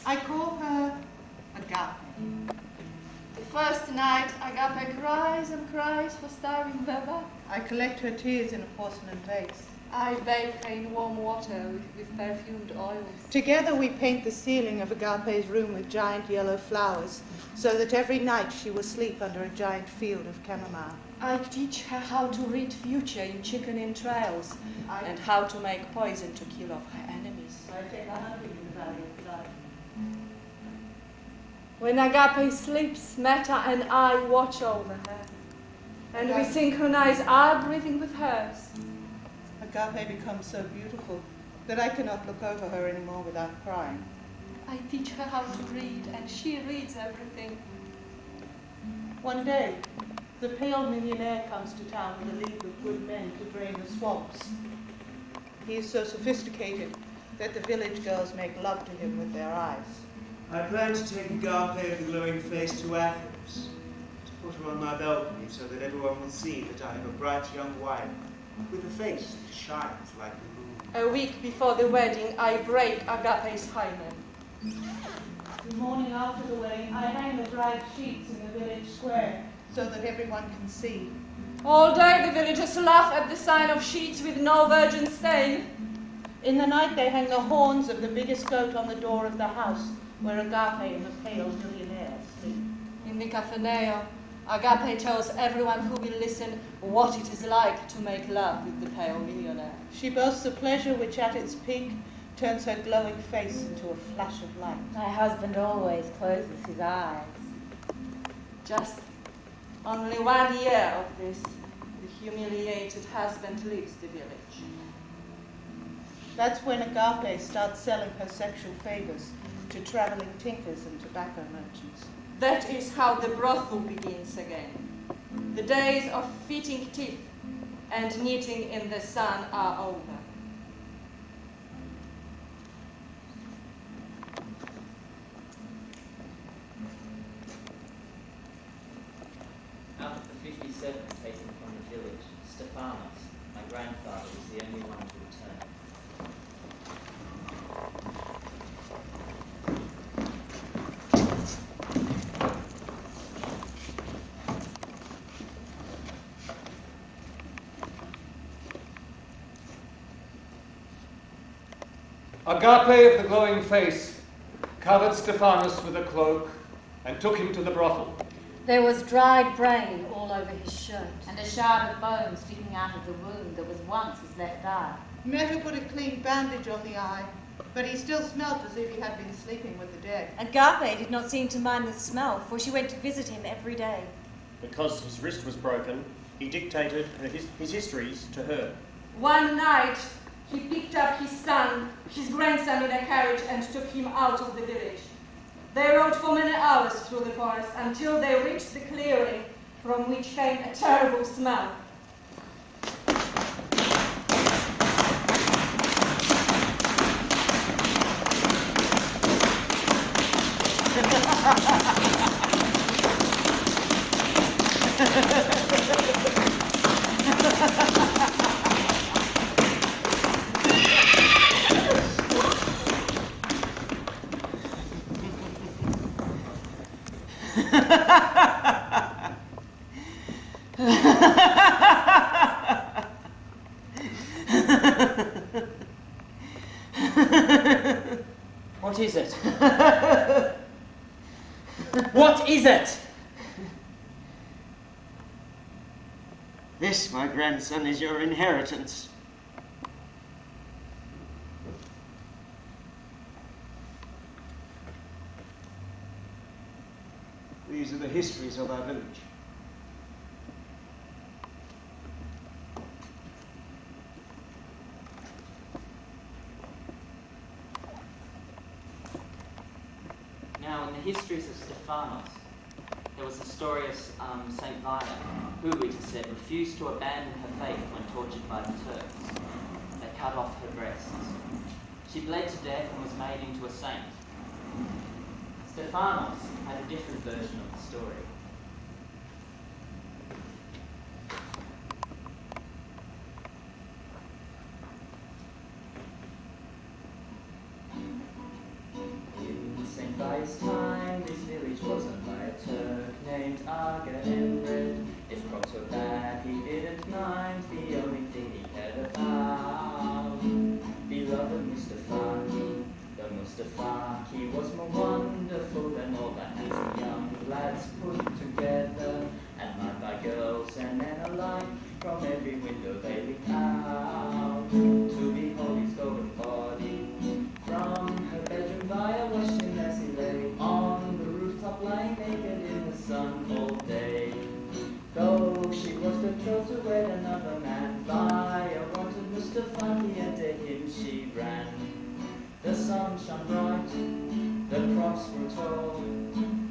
I call her Agape. The first night, Agape cries and cries for starving Baba. I collect her tears in a porcelain vase. I bathe her in warm water with perfumed oils. Together we paint the ceiling of Agape's room with giant yellow flowers, so that every night she will sleep under a giant field of chamomile. I teach her how to read future in chicken entrails and how to make poison to kill off her enemies. I take a hunting in the valley of blood. When Agape sleeps, Meta and I watch over her, and we synchronize our breathing with hers. Agape becomes so beautiful that I cannot look over her anymore without crying. I teach her how to read, and she reads everything. One day, the pale millionaire comes to town with a league of good men to drain the swamps. He is so sophisticated that the village girls make love to him with their eyes. I plan to take Agape of the glowing face to Athens, to put her on my balcony so that everyone will see that I have a bright young wife with a face that shines like the moon. A week before the wedding, I break Agape's hymen. The morning after the wedding, I hang the dried sheets in the village square so that everyone can see. All day the villagers laugh at the sign of sheets with no virgin stain. In the night they hang the horns of the biggest goat on the door of the house where Agape and the pale millionaire sleep. In the Cafeneo, Agape tells everyone who will listen what it is like to make love with the pale millionaire. She boasts a pleasure which at its peak turns her glowing face into a flash of light. My husband always closes his eyes. Just only 1 year of this, the humiliated husband leaves the village. That's when Agape starts selling her sexual favors to traveling tinkers and tobacco merchants. That is how the brothel begins again. The days of fitting teeth and knitting in the sun are over. Out of the 57 taken from the village, Stephanos, my grandfather, was the only one to return. Agape of the glowing face covered Stephanos with a cloak and took him to the brothel. There was dried brain all over his shirt. And a shard of bone sticking out of the wound that was once his left eye. Meta put a clean bandage on the eye, but he still smelt as if he had been sleeping with the dead. Agape did not seem to mind the smell, for she went to visit him every day. Because his wrist was broken, he dictated his histories to her. One night, he picked up his grandson in a carriage and took him out of the village. They rode for many hours through the forest until they reached the clearing from which came a terrible smell. What is it? What is it? This, my grandson, is your inheritance. These are the histories of our village. Now, in the histories of Stephanos, there was the story of Saint Via, who, it is said, refused to abandon her faith when tortured by the Turks. They cut off her breasts. She bled to death and was made into a saint. Stephanos had a different version of the story. his time, this village was owned by a Turk named Agape. If crops were bad, he didn't mind, the only thing he cared about. Beloved Mustafaki, the Mustafaki was more wonderful than all the handsome young lads put together, admired by girls and men alike. From every window they looked out to behold his golden body. From her bedroom Via watched him as he lay on the rooftop, lying naked in the sun all day. Though she was betrothed to wed another man, Via wanted Mustafaki, and to him she ran. The sun shone bright, the crops grew tall,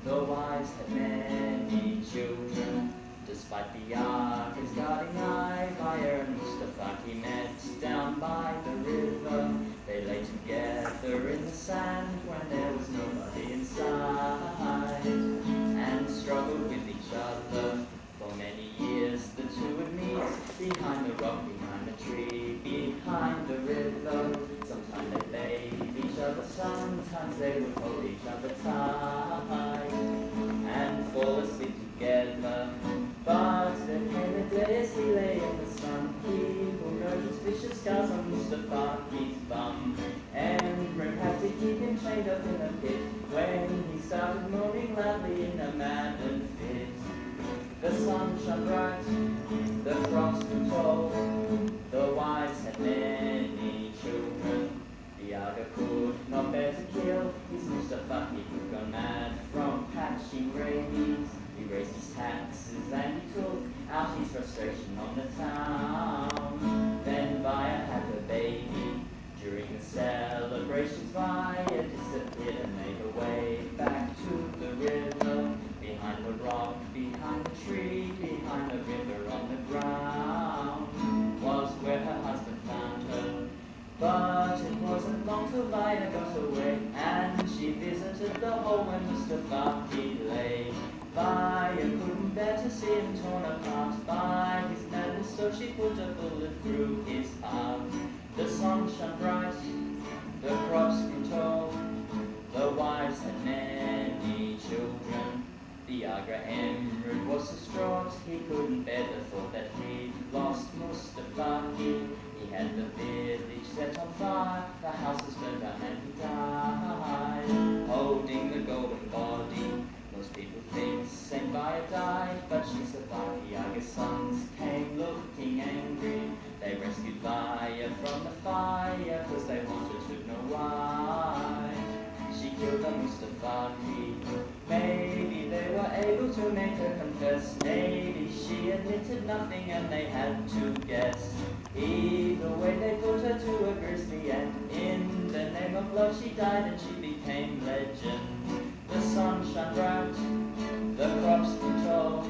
the wives had many children. Despite the Agape's guarding eye, Via and Mustafaki met down by the river. They lay together in the sand when there was nobody inside, and struggled with each other. For many years the two would meet behind the rock, behind the tree, behind the river. Sometimes they bathed each other, sometimes they would hold each other tight and fall asleep together. But there came a day as he lay in the sun, he who noticed vicious scars on Mustafaki's bum, and Rim had to keep him chained up in a pit when he started moaning loudly in a maddened fit. The sun shone bright, the crops grew tall, the wives had many children. The Aga could not bear to kill his Mustafaki, who'd gone mad from catching rabies. He raised his taxes and he took out his frustration on the town. Then Via had her baby. During the celebrations, Via disappeared and made her way back to the river. Behind the rock, behind the tree, behind the river on the ground was where her husband found her. But it wasn't long till Via got away, and she visited the hole where Mustafaki lay. Via couldn't bear to see him torn apart by his madness, so she put a bullet through his heart. The sun shone bright, the crops grew tall, the wives had many children. The Aga Emir was distraught, he couldn't bear the thought that he'd lost Mustafaki. He had the village set on fire, the house was burned down and he died, holding the golden body. Most people think Saint Via died, but she survived. The Aga's sons came looking angry. They rescued Via from the fire, cause they wanted to know why she killed the Mustafaki. Maybe they were able to make her confess. Maybe she admitted nothing and they had to guess. Either way they put her to a grisly end. In the name of love she died and she became legend. The sun shone bright, the crops grew tall,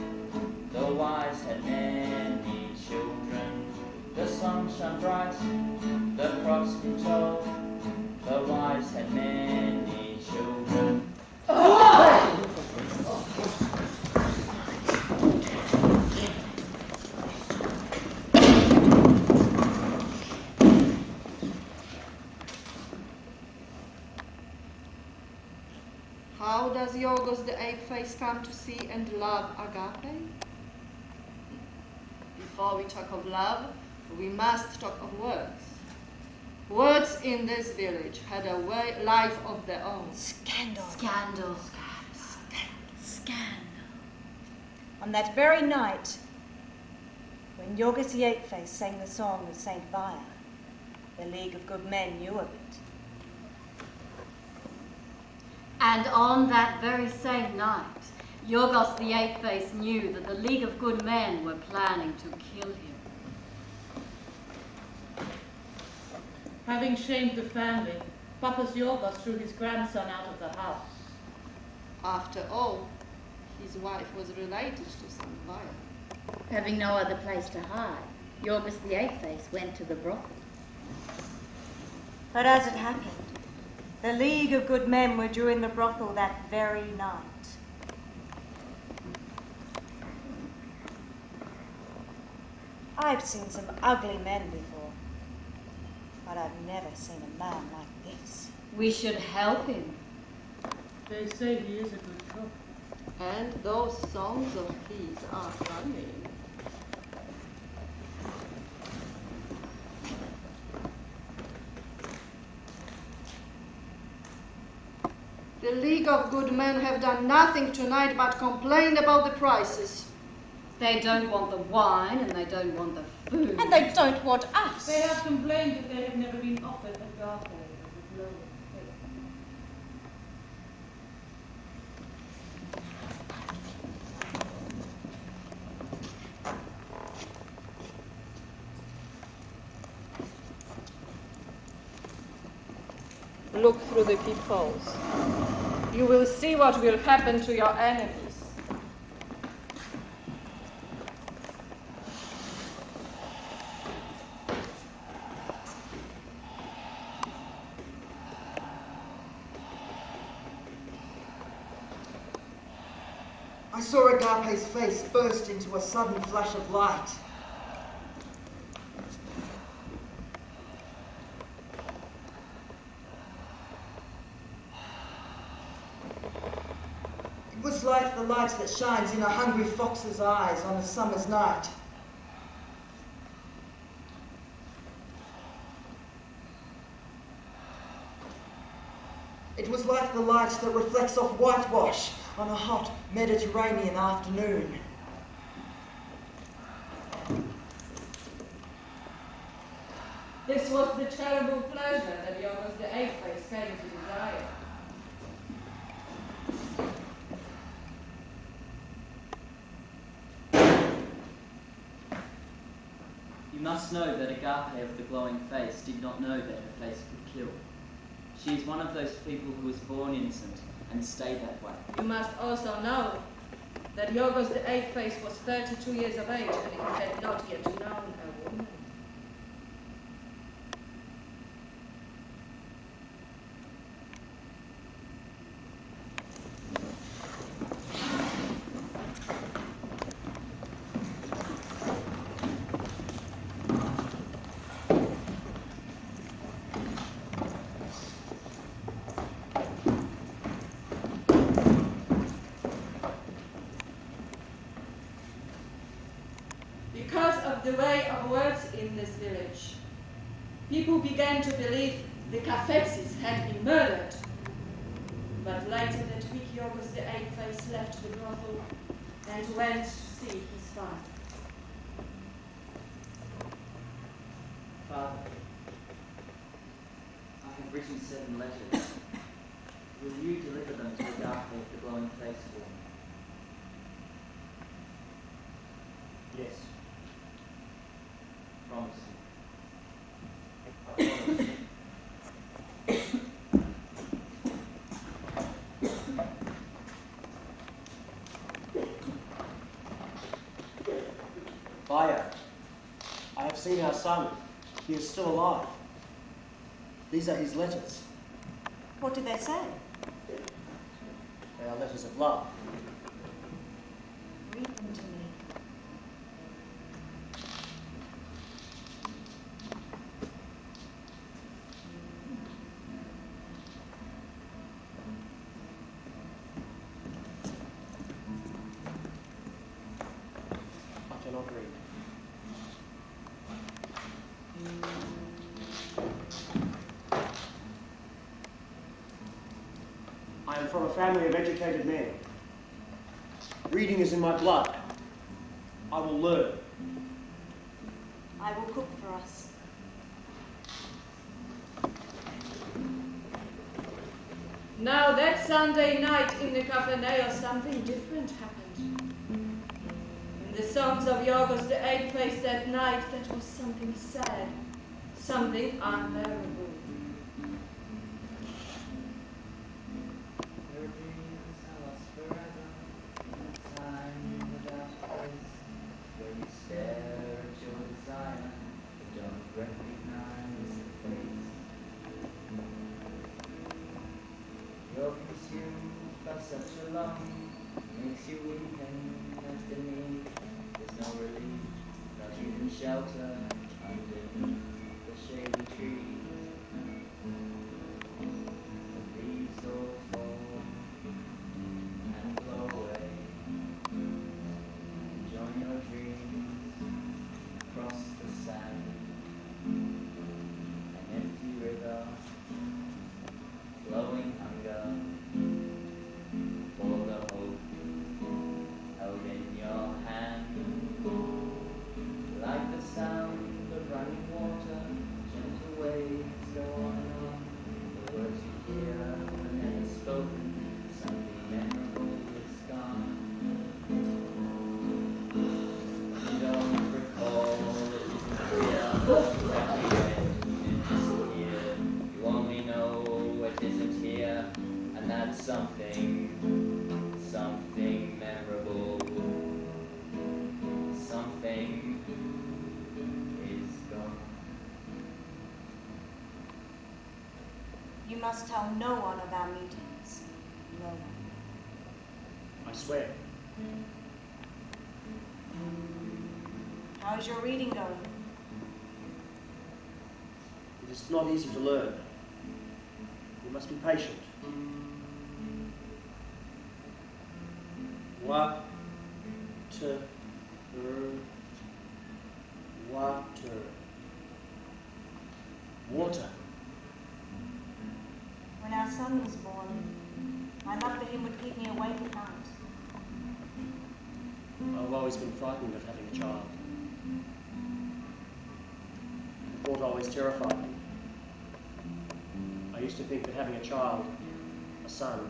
the wives had many children. The sun shone bright, the crops grew tall, the wives had many children. How does Yiorgos the Apeface come to see and love Agape? Before we talk of love, we must talk of words. Words in this village had a life of their own. Scandal. Scandal. Scandal. On that very night, when Yiorgos the Apeface sang the song of Saint Via, the League of Good Men knew of it. And on that very same night, Yiorgos the Apeface knew that the League of Good Men were planning to kill him. Having shamed the family, Papa's Yiorgos threw his grandson out of the house. After all, his wife was related to Saint Via. Having no other place to hide, Yiorgos the Apeface went to the brothel. But as it happened, the League of Good Men were due in the brothel that very night. I've seen some ugly men before, but I've never seen a man like this. We should help him. They say he is a good cook. And those songs of his are funny. The League of Good Men have done nothing tonight but complain about the prices. They don't want the wine and they don't want the food. And they don't want us. They have complained that they have never been offered Agape as a blow of faith. Look through the peepholes. You will see what will happen to your enemies. I saw Agape's face burst into a sudden flash of light. It was like the light that shines in a hungry fox's eyes on a summer's night. It was like the light that reflects off whitewash on a hot Mediterranean afternoon. This was the terrible pleasure that Yiorgos the Apeface came to desire. You must know that Agape of the glowing face did not know that her face could kill. She is one of those people who was born innocent and stay that way. You must also know that Yiorgos the Apeface was 32 years of age and he had not yet known a woman. Because of the way of words in this village, people began to believe the Kafetsis had been murdered. But later that week, Yiorgos the Apeface left the brothel and went to see his father. Father, I have written 7 letters. Will you deliver them to Agape of the glowing face for me? Yes. Promise I promise. Vaya, I have seen our son. He is still alive. These are his letters. What do they say? They are letters of love. Read them to me. I cannot read. I am from a family of educated men. Reading is in my blood. I will learn. I will cook for us. Now that Sunday night in the Cafaneo, something different happened. In the songs of Yiorgos the Apeface that night, that was something sad, something unbearable. Your dreams are lost forever in a time without place, where you stare at your desire but don't recognize the face. You're consumed by such a longing, makes you weak and underneath. There's no relief, not even shelter underneath the shady trees. The leaves all fall something memorable, something is gone. You must tell no one of our meetings. No one. I swear. How's your reading going? It is not easy to learn. You must be patient. Water. When our son was born, my love for him would keep me awake at night. I've always been frightened of having a child. The thought always terrified me. I used to think that having a child, a son,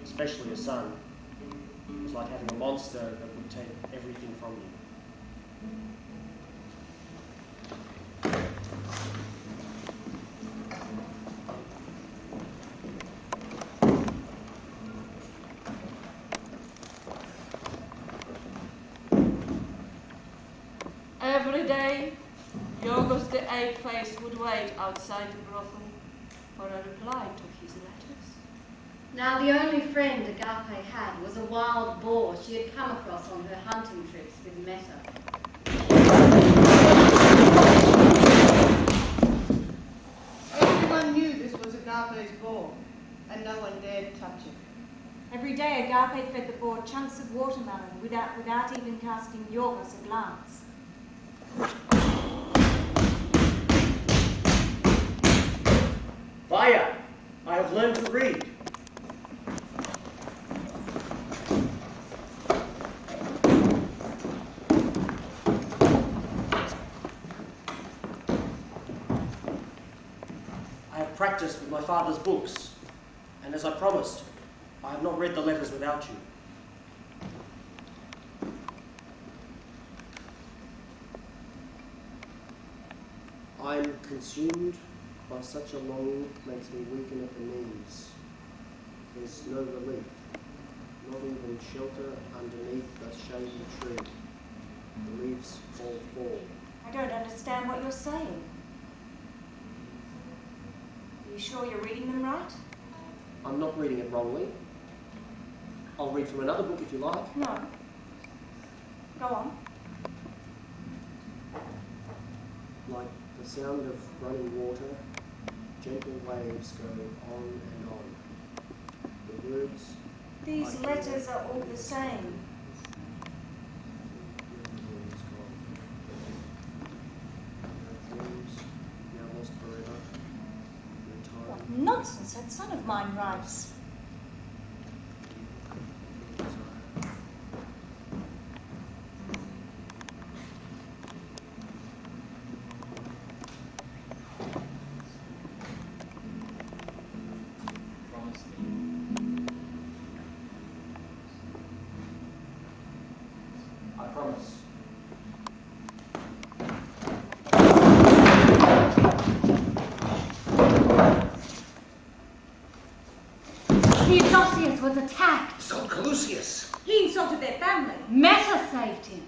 especially a son, was like having a monster that would take everything from you. Every day, Yiorgos the Apeface would wait outside the brothel for a reply to his letters. Now the only friend Agape had was a wild boar she had come across on her hunting trips with Meta. Everyone knew this was Agape's boar, and no one dared touch it. Every day Agape fed the boar chunks of watermelon without even casting Yiorgos a glance. Vaya, I have learned to read. I have practiced with my father's books, and as I promised, I have not read the letters without you. I'm consumed by such a longing makes me weaken at the knees. There's no relief, not even shelter underneath the shady tree. The leaves fall. I don't understand what you're saying. Are you sure you're reading them right? I'm not reading it wrongly. I'll read from another book if you like. No. Go on. Like the sound of running water, gentle waves go on and on. The words... These letters are all the same. Now lost forever. No What time. nonsense that son of mine writes. I promise. Theodosios was attacked. So Lucius. He insulted their family. Meta saved him.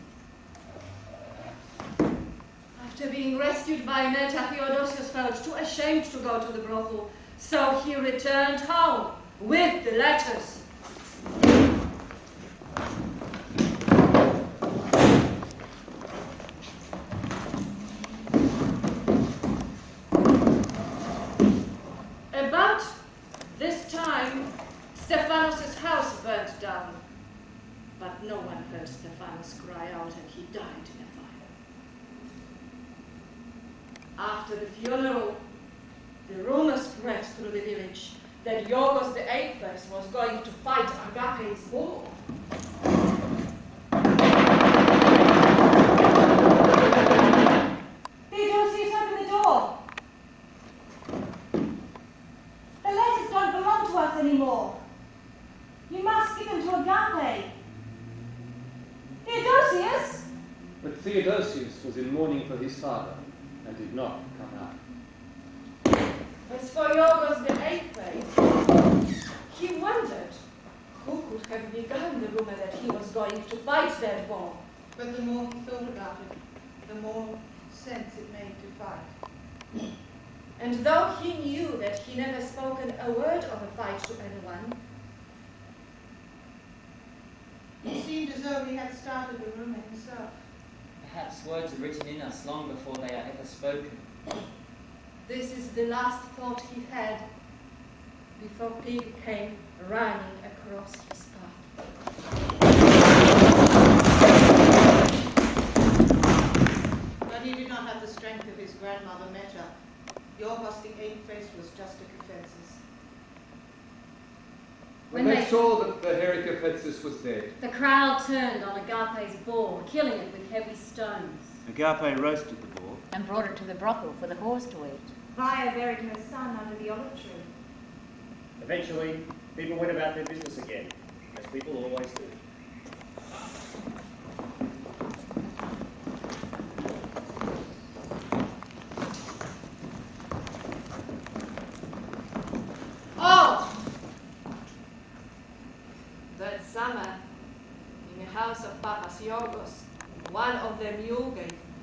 After being rescued by Meta, Theodosios felt too ashamed to go to the brothel, so he returned home with the letters. About this time, Stephanos' house burnt down, but no one heard Stephanos cry out, and he died in a fire. After the funeral, the rumor spread through the village that Yiorgos the Apeface was going to fight Agape's war. Theodosios, open the door. The letters don't belong to us anymore. You must give them to Agape. Theodosios! But Theodosius was in mourning for his father and did not come out. As for Yiorgos the Apeface, wondered who could have begun the rumor that he was going to fight that war. But the more he thought about it, the more sense it made to fight. And though he knew that he never spoken a word of a fight to anyone, it seemed as though he had started the rumor himself. Perhaps words are written in us long before they are ever spoken. this is the last thought he had before Pig came running across his path. But he did not have the strength of his grandmother Meta. Yiorgos the Apeface was just a Kefensis. When they saw that the Heracopetsis was dead, The crowd turned on Agape's boar, killing it with heavy stones. Agape roasted the boar. And brought it to the brothel for the horse to eat. Via buried her son under the olive tree. Eventually, people went about their business again, as people always do. That summer, in the house of Papas Yiorgos, one of the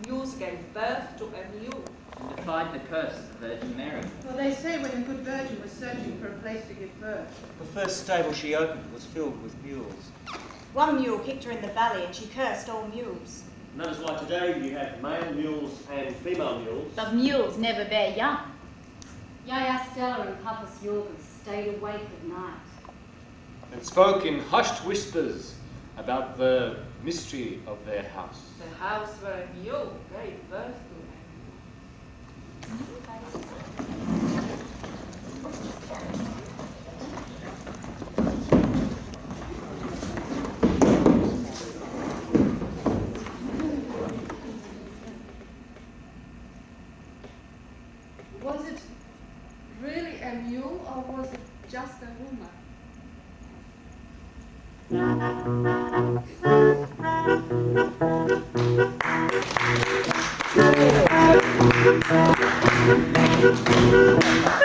mules gave birth to a mule. And defied the curse of the Virgin Mary. Well, they say when a good virgin was searching for a place to give birth. The first stable she opened was filled with mules. One mule kicked her in the valley and she cursed all mules. And that is why today you have male mules and female mules. But mules never bear young. Yaya Stella and Papas Yiorgos stayed awake at night. and spoke in hushed whispers about the mystery of their house. The house where a mule gave birth to Was it really a mule or was it just a rumor? Thank you.